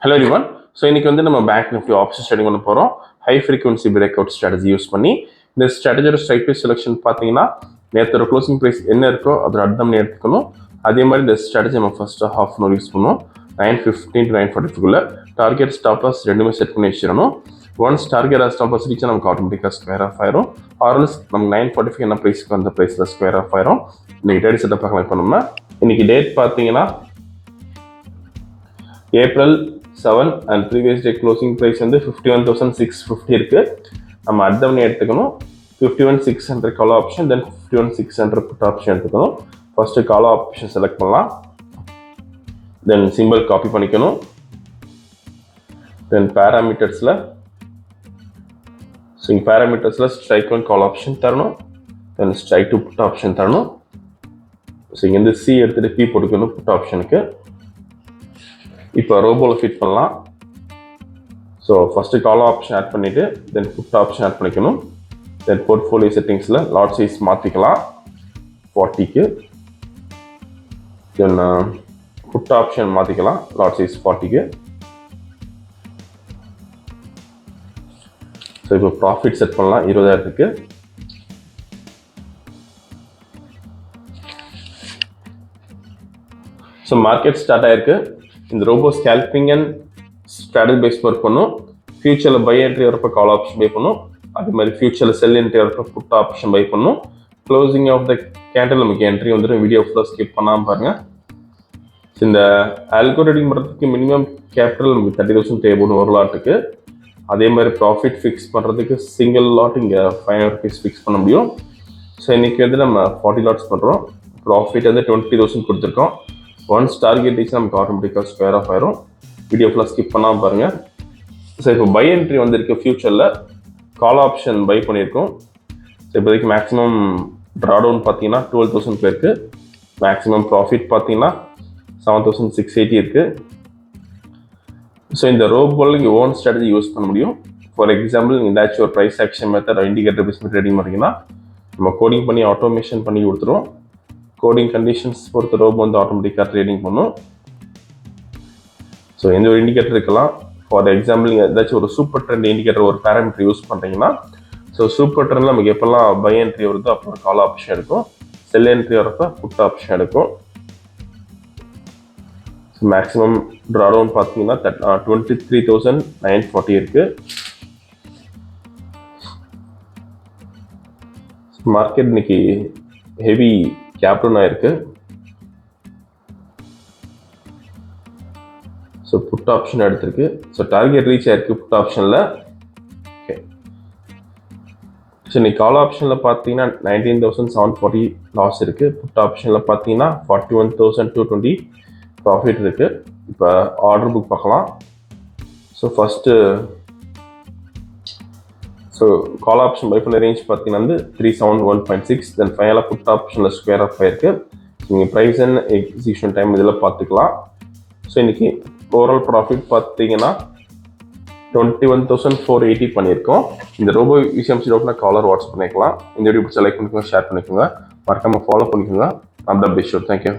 Hello everyone. So இன்றைக்கி வந்து நம்ம பேங்க் நிஃப்டி ஆப்ஷன் ட்ரேடிங் பண்ண போகிறோம். High frequency break out strategy use பண்ணி. இந்த ஸ்ட்ராட்டஜியோட ஸ்ட்ரைக் ப்ரைஸ் செலெக்ஷன் பார்த்தீங்கன்னா நேற்று க்ளோசிங் ப்ரைஸ் என்ன இருக்கோ அதோட அர்த்தம் எடுத்துக்கணும். அதே மாதிரி இந்த ஸ்ட்ராட்டஜி நம்ம first half an hour use பண்ணுவோம். 9:15 to 9:45 டார்கெட் ஸ்டாப் லாஸ் ரெண்டுமே செட் பண்ணி வச்சிடணும். Once target stop loss Reecha நமக்கு ஆட்டோமேட்டிக்காக ஸ்கொயர் ஆஃப் ஆயிரும். ஆர்எல்ஸ் நம்ம 9:45 என்ன ப்ரைஸ்க்கு அந்த ப்ரைஸில் ஸ்கொயர் ஆஃப் ஆயிரும். இன்றைக்கி டேட் செட்டப் பார்க்கலாம் பண்ணோம்னா இன்றைக்கி டேட் பார்த்தீங்கன்னா April 7 and previous day closing price வந்து 51,650 இருக்கு. நம்ம அர்த்தம் எடுத்துக்கணும். 51,600 call option, then 51,600 put option எடுத்துக்கணும். ஃபர்ஸ்ட் கால் ஆப்ஷன் செலக்ட் பண்ணலாம், தென் சிம்பிள் காப்பி பண்ணிக்கணும், தென் பேராமீட்டர்ஸில் ஸ்ட்ரைக் ஒன் கால் ஆப்ஷன் தரணும், then strike two put option தரணும். ஸோ இங்கேருந்து சி எடுத்துகிட்டு பி போட்டுக்கணும் புட் ஆப்ஷனுக்கு. இப்போ ரோபோவில் ஃபிட் பண்ணலாம். So first call option add பண்ணிவிட்டு தென் புட் ஆப்ஷன் ஆட் பண்ணிக்கணும். தென் போர்ட்ஃபோலியோ செட்டிங்ஸில் லாட் சைஸ் மாற்றிக்கலாம் 40க்கு. தென் புட் ஆப்ஷன் மாற்றிக்கலாம் லாட் சைஸ் 40க்கு. ஸோ இப்போ ப்ராஃபிட் செட் பண்ணலாம் 20,000க்கு. ஸோ மார்க்கெட் ஸ்டார்ட் ஆகிருக்கு. இந்த robo scalping and strategy base work பண்ணும். ஃபியூச்சரில் பை என்ட்ரி வரப்போ கால் ஆப்ஷன் பை பண்ணும். அதே மாதிரி ஃபியூச்சரில் செல் என்ட்ரி வரப்போ புட் ஆப்ஷன் பை பண்ணும். க்ளோசிங் ஆஃப் த கேண்டில் நமக்கு என்ட்ரி வந்துடும். வீடியோ ஃபுல்லாக ஸ்கிப் பண்ணாமல் பாருங்கள். இந்த ஆல்கோ ட்ரேடிங் பண்ணுறதுக்கு மினிமம் கேபிட்டல் நமக்கு 30,000 தேவைப்படும் ஒரு லாட்டுக்கு. அதே மாதிரி ப்ராஃபிட் ஃபிக்ஸ் பண்ணுறதுக்கு சிங்கிள் லாட் இங்கே 500 rupees ஃபிக்ஸ் பண்ண முடியும். ஸோ இன்றைக்கி வந்து நம்ம 40 லாட்ஸ் பண்ணுறோம். ப்ராஃபிட் வந்து 20,000 கொடுத்துருக்கோம். ஒன்ஸ் டார்கெட் ரீச் நமக்கு ஆட்டோமேட்டிக்காக ஸ்கொயர் ஆஃப் ஆயிரும். வீடியோ ஃபுல்லாக ஸ்கிப் பண்ணாமல் பாருங்கள். ஸோ இப்போ பை என்ட்ரி வந்திருக்கு. ஃபியூச்சரில் கால் ஆப்ஷன் பை பண்ணியிருக்கோம். ஸோ இப்போதைக்கு மேக்ஸிமம் ட்ராடவுன் பார்த்தீங்கன்னா 12,000 பேருக்கு. மேக்ஸிமம் ப்ராஃபிட் பார்த்தீங்கன்னா 7,680 இருக்குது. ஸோ இந்த ரோபோவில் இங்கே ஓன் ஸ்ட்ராட்டஜி யூஸ் பண்ண முடியும். ஃபார் எக்ஸாம்பிள் ஏதாச்சும் ஒரு price action method indicator base trading பண்ணிங்கன்னா நம்ம கோடிங் பண்ணி ஆட்டோமேஷன் பண்ணி கொடுத்துருவோம். கோடிங் கண்டிஷன்ஸ் பொறுத்த ரோபோ வந்து ஆட்டோமேட்டிக்காக ட்ரேடிங் பண்ணும். ஸோ எந்த ஒரு இண்டிகேட்டர் இருக்கலாம். ஃபார் எக்ஸாம்பிள் நீங்கள் ஏதாச்சும் ஒரு சூப்பர் ட்ரெண்ட் இண்டிகேட்டர் ஒரு பேராமீட்டர் யூஸ் பண்ணுறீங்கன்னா, ஸோ சூப்பர் ட்ரெண்டில் நமக்கு எப்போல்லாம் பை என்ட்ரி வருதோ அப்போ ஒரு கால் ஆப்ஷன் எடுக்கும். செல் என்ட்ரி வரப்போ புட் ஆப்ஷன் எடுக்கும். ஸோ மேக்ஸிமம் ட்ராடவுன் பார்த்தீங்கன்னா 23,940 இருக்குது. மார்க்கெட் இன்னைக்கு ஹெவி கேப்டன் ஆயிருக்கு. ஸோ புட் ஆப்ஷன் எடுத்திருக்கு. ஸோ டார்கெட் ரீச் ஆயிருக்கு புட் ஆப்ஷனில். ஓகே, ஸோ இன்னைக்கு கால் ஆப்ஷனில் பார்த்தீங்கன்னா 19,740 லாஸ் இருக்குது. புட் ஆப்ஷனில் பார்த்தீங்கன்னா 41,220 ப்ராஃபிட் இருக்குது. இப்போ ஆர்டர் புக் பார்க்கலாம். So first call option by பண்ண ரேஞ்ச் பார்த்தீங்கன்னா வந்து 371.6. தென் ஃபைனலாக புட் ஆப்ஷனில் ஸ்கொயர் ஆஃப் ஆயிருக்கு. நீங்கள் ப்ரைஸ் அண்ட் எக்ஸிக்யூஷன் டைம் இதில் பார்த்துக்கலாம். ஸோ இன்றைக்கி ஓவரால் ப்ராஃபிட் பார்த்தீங்கன்னா 21,480 பண்ணியிருக்கோம். இந்த ரோபோ விஷயம் டவுட்னா காலர் வாட்ஸ்அப் பண்ணிக்கலாம். இந்த வீடியோ பிடிச்ச லைக் பண்ணிக்கோங்க, ஷேர் பண்ணிக்கோங்க, மறக்காமல் ஃபாலோ பண்ணிக்கோங்க. அந்த பெஸ்ட் ஷோ. தேங்க்யூ.